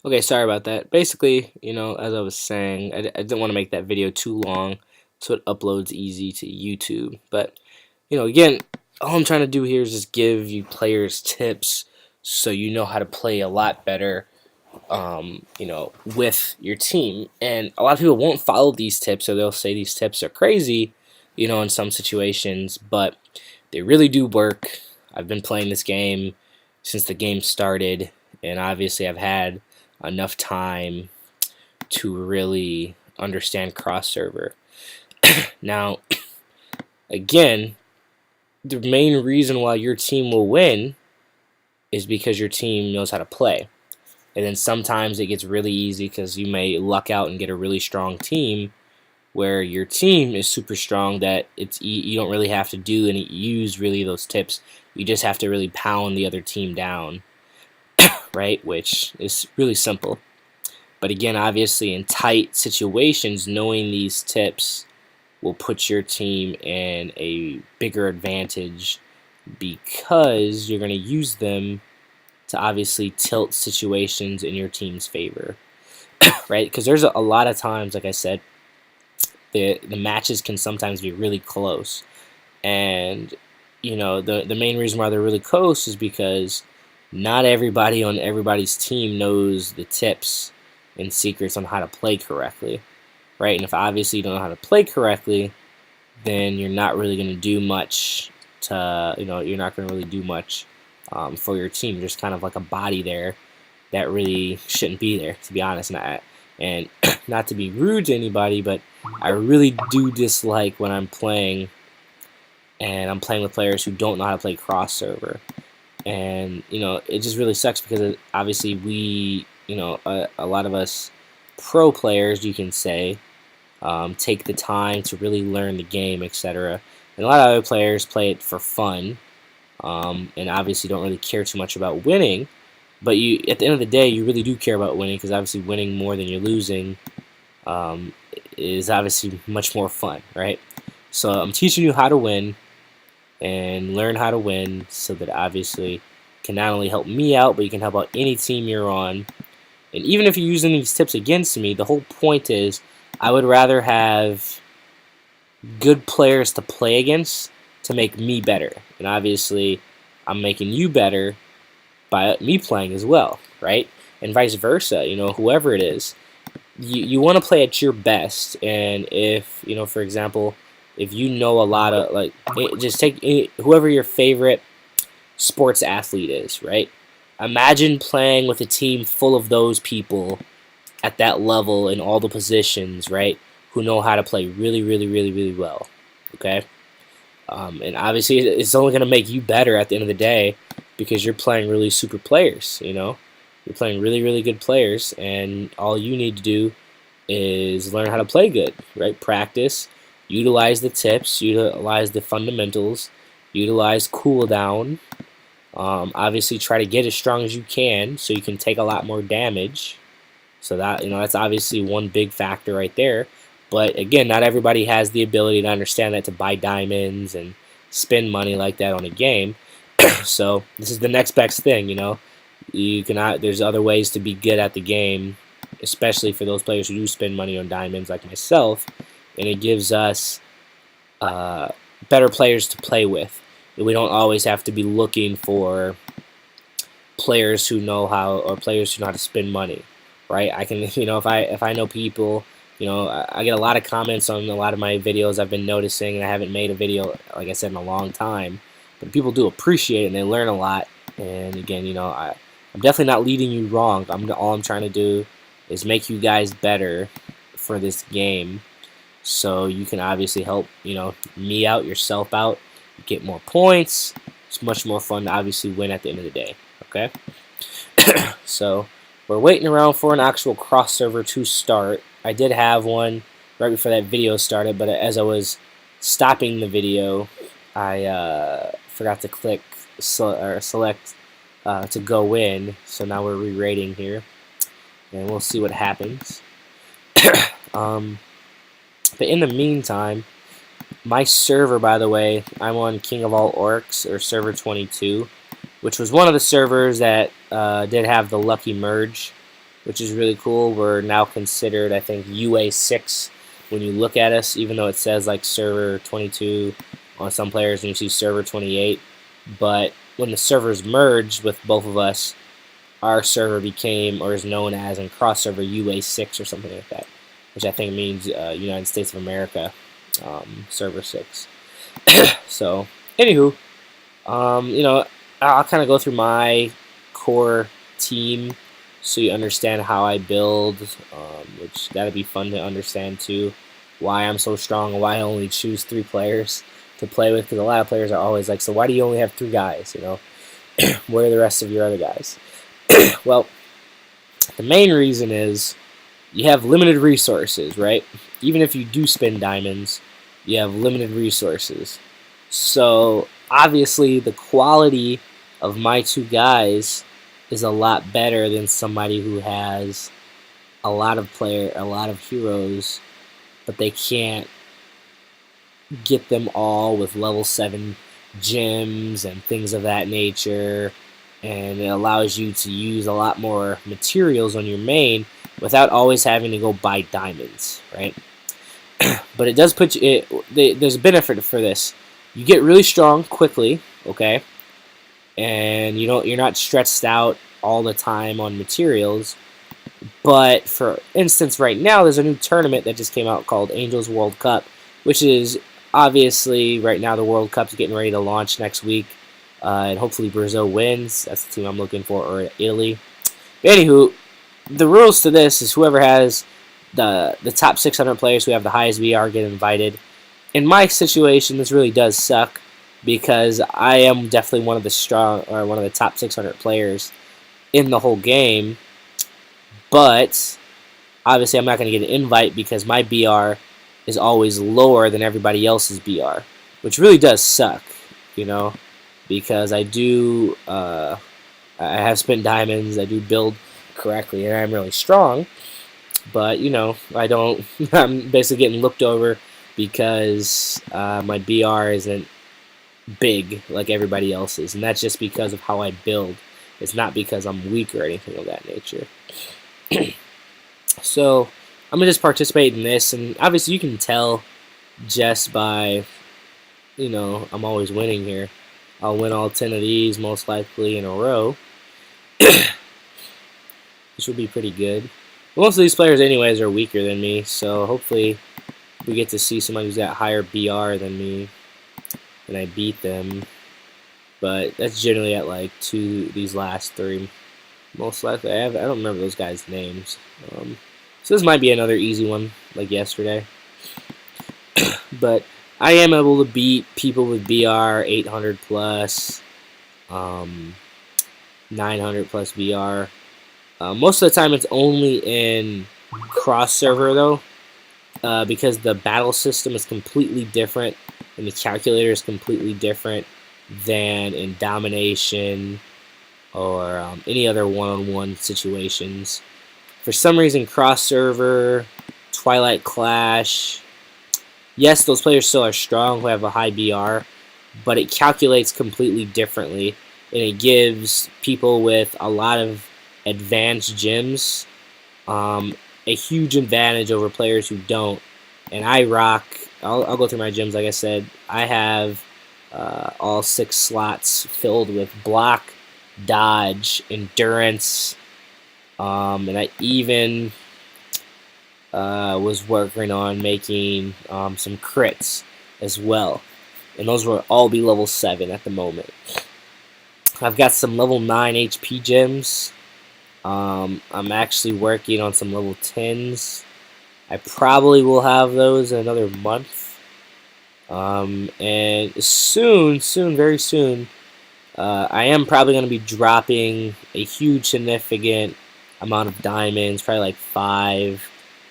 Okay, sorry about that. Basically, as I was saying, I didn't want to make that video too long, so it uploads easy to YouTube. But, again, all I'm trying to do here is just give you players tips so you know how to play a lot better, with your team. And a lot of people won't follow these tips, or they'll say these tips are crazy, in some situations, but they really do work. I've been playing this game since the game started, and obviously I've had enough time to really understand cross server. Now, again, the main reason why your team will win is because your team knows how to play. And then sometimes it gets really easy because you may luck out and get a really strong team where your team is super strong that you don't really have to do any use really those tips. You just have to really pound the other team down, right? Which is really simple. But again, obviously, in tight situations, knowing these tips will put your team in a bigger advantage because you're going to use them to obviously tilt situations in your team's favor, right? Because there's a lot of times, like I said, the matches can sometimes be really close, and the main reason why they're really close is because not everybody on everybody's team knows the tips and secrets on how to play correctly, right? And if obviously you don't know how to play correctly, then you're not really going to do much you're not going to really do much for your team. There's kind of like a body there that really shouldn't be there, to be honest. And not to be rude to anybody, but I really do dislike when I'm playing and I'm playing with players who don't know how to play cross server. And it just really sucks because obviously we, a lot of us pro players, you can say, take the time to really learn the game, etc. And a lot of other players play it for fun, and obviously don't really care too much about winning. But at the end of the day, you really do care about winning because obviously winning more than you're losing is obviously much more fun, right? So I'm teaching you how to win and learn how to win so that obviously can not only help me out, but you can help out any team you're on. And even if you're using these tips against me, the whole point is I would rather have good players to play against to make me better. And obviously, I'm making you better by me playing as well, right? And vice versa, whoever it is. You want to play at your best. And if, for example, if you know a lot of, just take whoever your favorite sports athlete is, right? Imagine playing with a team full of those people at that level in all the positions, right? Who know how to play really, really, really, really well, okay? And obviously, it's only going to make you better at the end of the day because you're playing really super players, You're playing really, really good players, and all you need to do is learn how to play good, right? Practice, utilize the tips, utilize the fundamentals, utilize cooldown. Obviously, try to get as strong as you can so you can take a lot more damage. So that's obviously one big factor right there. But again, not everybody has the ability to understand that to buy diamonds and spend money like that on a game. So this is the next best thing, You cannot. There's other ways to be good at the game, especially for those players who do spend money on diamonds, like myself. And it gives us better players to play with. We don't always have to be looking for players who know how to spend money, right? I can, if I know people, I get a lot of comments on a lot of my videos I've been noticing, and I haven't made a video, like I said, in a long time, but people do appreciate it and they learn a lot. And again, I'm definitely not leading you wrong. All I'm trying to do is make you guys better for this game, so you can obviously help, me out, yourself out, get more points. It's much more fun to obviously win at the end of the day. Okay, so we're waiting around for an actual cross server to start. I did have one right before that video started, but as I was stopping the video, I forgot to click select to go in. So now we're re-rating here, and we'll see what happens. But in the meantime, my server, by the way, I'm on King of All Orcs, or server 22, which was one of the servers that did have the lucky merge. which is really cool. We're now considered, I think, UA6 when you look at us, even though it says like server 22 on some players and you see server 28. But when the servers merged with both of us, our server became, or is known as, in cross server, UA6 or something like that, which I think means United States of America, server 6. So, anywho, I'll kind of go through my core team so you understand how I build, which that'd be fun to understand too, why I'm so strong and why I only choose 3 players to play with, because a lot of players are always like, so why do you only have 3 guys, where are the rest of your other guys? Well, the main reason is you have limited resources, right? Even if you do spend diamonds, you have limited resources. So obviously the quality of my 2 guys is a lot better than somebody who has a lot of heroes, but they can't get them all with level 7 gems and things of that nature, and it allows you to use a lot more materials on your main without always having to go buy diamonds, right? But it does put you, there's a benefit for this. You get really strong quickly, okay? And you're not stressed out all the time on materials. But for instance, right now there's a new tournament that just came out called Angels World Cup, which is obviously right now the World Cup's getting ready to launch next week, and hopefully Brazil wins. That's the team I'm looking for, or Italy. But anywho, the rules to this is whoever has the top 600 players who have the highest VR get invited. In my situation, this really does suck because I am definitely one of the top 600 players in the whole game. But obviously, I'm not going to get an invite because my BR is always lower than everybody else's BR, which really does suck, because I have spent diamonds, I do build correctly, and I'm really strong. But I don't. I'm basically getting looked over because my BR isn't big like everybody else's, and that's just because of how I build. It's not because I'm weak or anything of that nature. So I'm gonna just participate in this, and obviously you can tell just by, I'm always winning here. I'll win all 10 of these most likely in a row, which will be pretty good. Most of these players anyways are weaker than me, so hopefully we get to see somebody who's got higher BR than me and I beat them. But that's generally at like these last 3 most likely. I don't remember those guys' names. So this might be another easy one like yesterday. But I am able to beat people with BR 800 plus, 900 plus BR. Most of the time it's only in cross server though, because the battle system is completely different and the calculator is completely different than in domination or any other one-on-one situations. For some reason, cross server, Twilight Clash, yes, those players still are strong who have a high BR, but it calculates completely differently, and it gives people with a lot of advanced gems a huge advantage over players who don't. And I rock. I'll go through my gems. Like I said, I have all 6 slots filled with block, dodge, endurance, and I even was working on making some crits as well, and those will all be level 7 at the moment. I've got some level 9 HP gems. I'm actually working on some level 10s. I probably will have those in another month. And soon, very soon, I am probably going to be dropping a huge significant amount of diamonds, probably like $5,000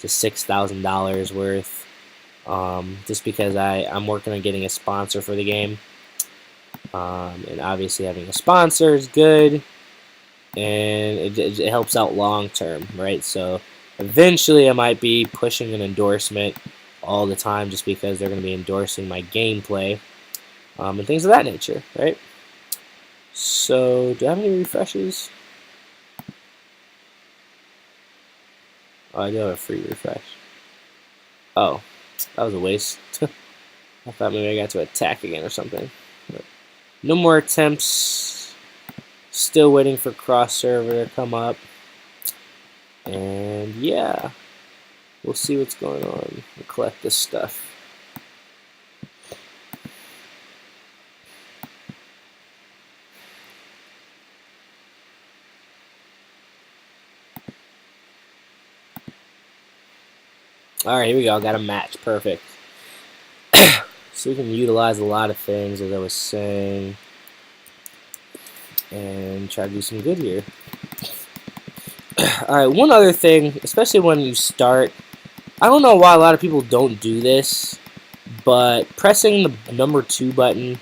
to $6,000 worth, just because I'm working on getting a sponsor for the game. And obviously having a sponsor is good, and it helps out long term, right? So eventually I might be pushing an endorsement all the time just because they're going to be endorsing my gameplay, and things of that nature, right? So do I have any refreshes? Oh, I do have a free refresh. Oh, that was a waste. I thought maybe I got to attack again or something. But no more attempts. Still waiting for cross server to come up. And yeah, we'll see what's going on. We'll collect this stuff. Alright, here we go. Got a match. Perfect. So we can utilize a lot of things, as I was saying, and try to do some good here. Alright, one other thing, especially when you start, I don't know why a lot of people don't do this, but pressing the number 2 button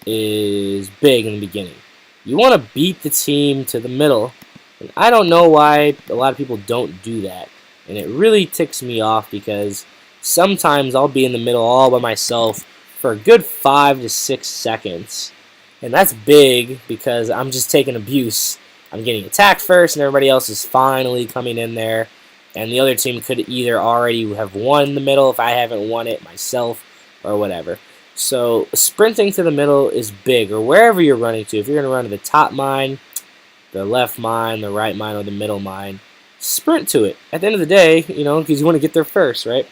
is big in the beginning. You want to beat the team to the middle, and I don't know why a lot of people don't do that. And it really ticks me off because sometimes I'll be in the middle all by myself for a good 5 to 6 seconds. And that's big because I'm just taking abuse. I'm getting attacked first and everybody else is finally coming in there. And the other team could either already have won the middle if I haven't won it myself or whatever. So sprinting to the middle is big, or wherever you're running to. If you're going to run to the top mine, the left mine, the right mine, or the middle mine, sprint to it. At the end of the day, you know, because you want to get there first, right?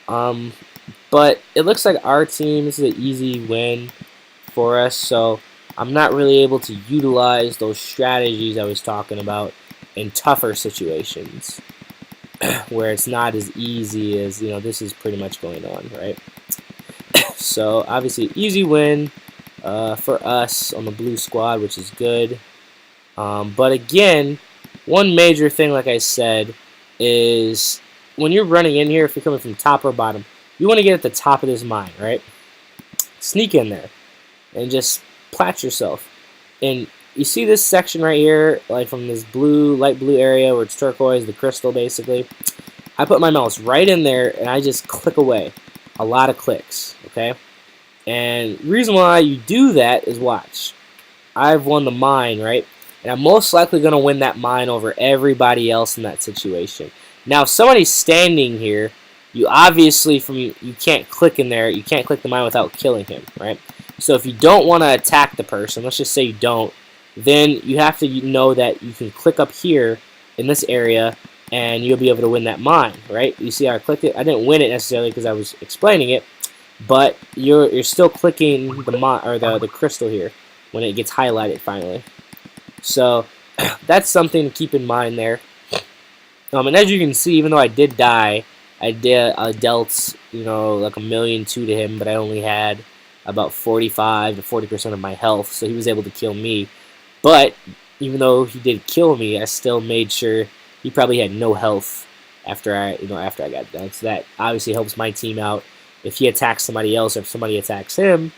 But it looks like our team, this is an easy win for us, so I'm not really able to utilize those strategies I was talking about in tougher situations where it's not as easy as, you know, this is pretty much going on, right? So obviously easy win for us on the blue squad, which is good. But again, one major thing, like I said, is when you're running in here, if you're coming from top or bottom, you want to get at the top of this mine, right? Sneak in there and just plat yourself. And you see this section right here, like from this blue, light blue area where it's turquoise, the crystal basically. I put my mouse right in there and I just click away. A lot of clicks, okay? And the reason why you do that is, watch. I've won the mine, right? And I'm most likely going to win that mine over everybody else in that situation. Now, if somebody's standing here, you obviously, you can't click in there, you can't click the mine without killing him, right? So if you don't want to attack the person, let's just say you don't, then you have to know that you can click up here in this area and you'll be able to win that mine, right? You see how I clicked it? I didn't win it necessarily because I was explaining it, but you're still clicking the mine or the crystal here when it gets highlighted finally. So that's something to keep in mind there. And as you can see, even though I did die, I dealt, you know, like 1,000,002 to him, but I only had about 45 to 40% of my health, so he was able to kill me. But even though he did kill me, I still made sure he probably had no health after I got done. So that obviously helps my team out. If he attacks somebody else, or if somebody attacks him,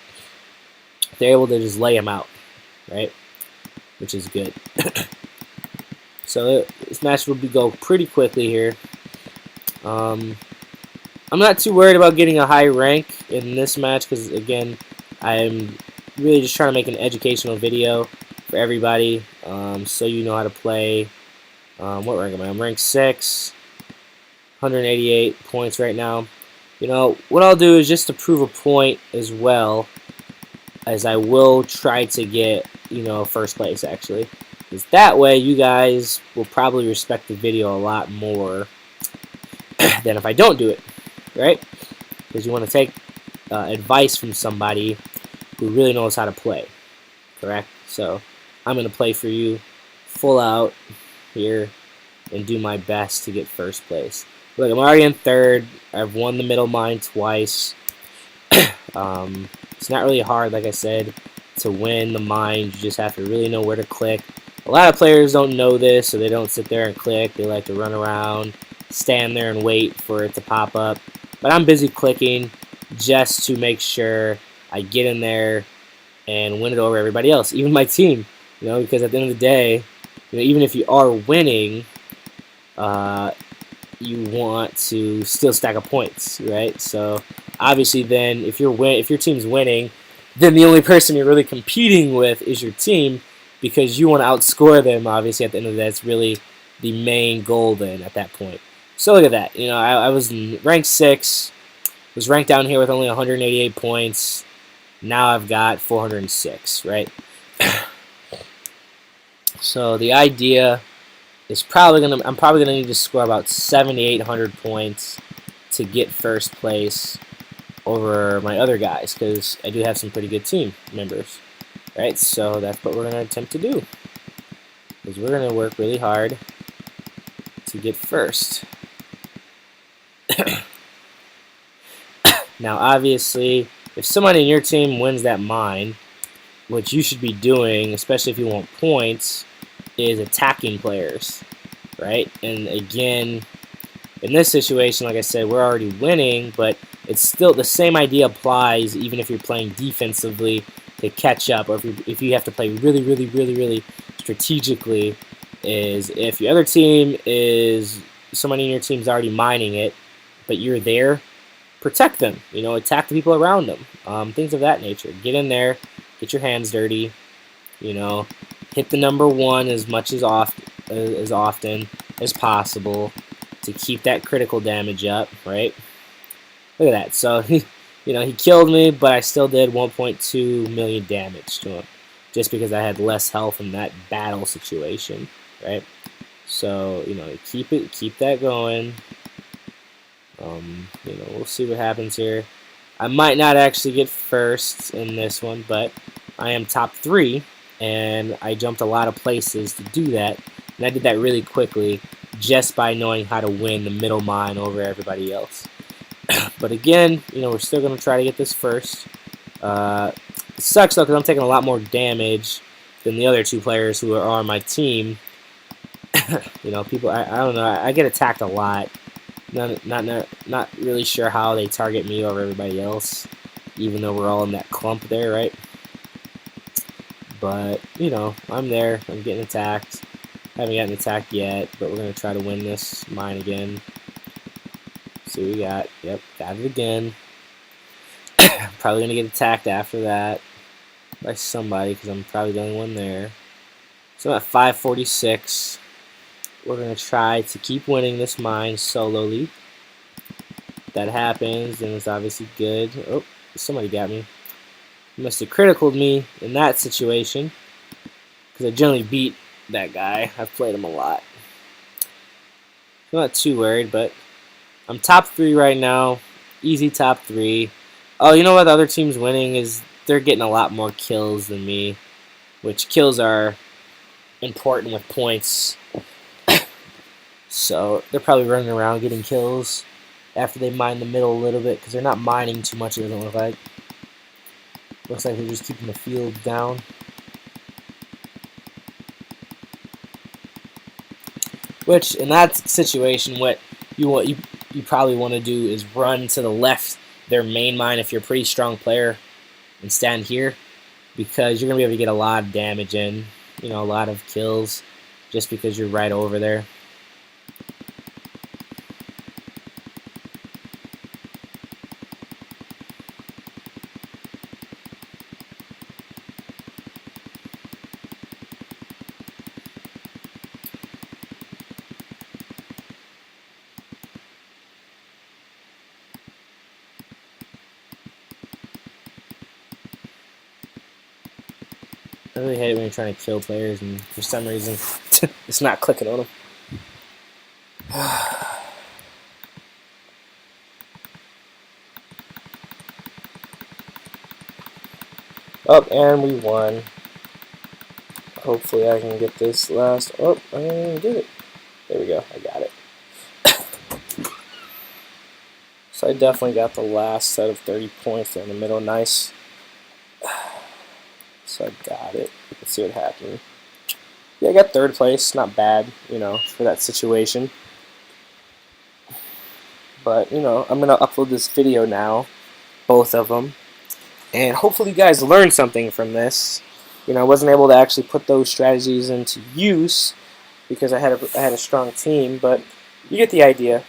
they're able to just lay him out, right? Which is good. So this match will go pretty quickly here. I'm not too worried about getting a high rank in this match because, again, I'm really just trying to make an educational video for everybody, so you know how to play. What rank am I? I'm rank 6, 188 points right now. You know, what I'll do is just to prove a point as well, as I will try to get, you know, first place actually. Because that way you guys will probably respect the video a lot more than if I don't do it, right? Because you want to take advice from somebody who really knows how to play, correct? So I'm going to play for you full out here and do my best to get first place. Look, I'm already in third. I've won the middle mine twice. It's not really hard, like I said, to win the mine. You just have to really know where to click. A lot of players don't know this, so they don't sit there and click. They like to run around, stand there and wait for it to pop up. But I'm busy clicking just to make sure I get in there and win it over everybody else, even my team. You know, because at the end of the day, you know, even if you are winning, you want to still stack up points, right? So obviously, then if your team's winning, then the only person you're really competing with is your team, because you want to outscore them. Obviously, at the end of the day, that's really the main goal then at that point. So look at that. You know, I was in rank 6, was ranked down here with only 188 points. Now I've got 406, right? So the idea is I'm probably gonna need to score about 7,800 points to get first place over my other guys, because I do have some pretty good team members, right? So that's what we're gonna attempt to do, is we're gonna work really hard to get first. Now, obviously, if someone in your team wins that mine, what you should be doing, especially if you want points, is attacking players, right? And again, in this situation, like I said, we're already winning, but it's still the same idea applies even if you're playing defensively to catch up, or if you have to play really strategically, is if your other team is, someone in your team's already mining it, but you're there, protect them, you know, attack the people around them, things of that nature. Get in there, get your hands dirty, you know, hit the number 1 as often as possible to keep that critical damage up, right? Look at that. So he killed me, but I still did 1.2 million damage to him, just because I had less health in that battle situation, right? So keep that going. We'll see what happens here. I might not actually get first in this one, but I am top 3, and I jumped a lot of places to do that, and I did that really quickly just by knowing how to win the middle mine over everybody else. But again, we're still going to try to get this first. It sucks though, because I'm taking a lot more damage than the other 2 players who are on my team. People, I don't know, I get attacked a lot. Not really sure how they target me over everybody else, even though we're all in that clump there, right? But, I'm there. I'm getting attacked. Haven't gotten attacked yet, but we're going to try to win this mine again. See what we got. Yep, got it again. Probably going to get attacked after that by somebody, because I'm probably the only one there. So I'm at 546. We're going to try to keep winning this mine solely. If that happens, then it's obviously good. Oh, somebody got me. He must have criticaled me in that situation, because I generally beat that guy. I've played him a lot. I'm not too worried, but I'm top 3 right now. Easy top 3. Oh, you know what the other team's winning is? They're getting a lot more kills than me, which kills are important with points. So they're probably running around getting kills after they mine the middle a little bit, because they're not mining too much, it doesn't look like. Looks like they're just keeping the field down. Which, in that situation, what you probably want to do is run to the left, their main mine, if you're a pretty strong player, and stand here, because you're going to be able to get a lot of damage in, a lot of kills, just because you're right over there. I really hate it when you're trying to kill players and for some reason it's not clicking on them. Oh, and we won. Hopefully I can get this last. Oh, I didn't even get it. There we go. I got it. So I definitely got the last set of 30 points there in the middle. Nice. So I got it. Let's see what happened. Yeah, I got 3rd place. Not bad, for that situation. But, I'm going to upload this video now. Both of them. And hopefully you guys learned something from this. I wasn't able to actually put those strategies into use because I had a strong team, but you get the idea,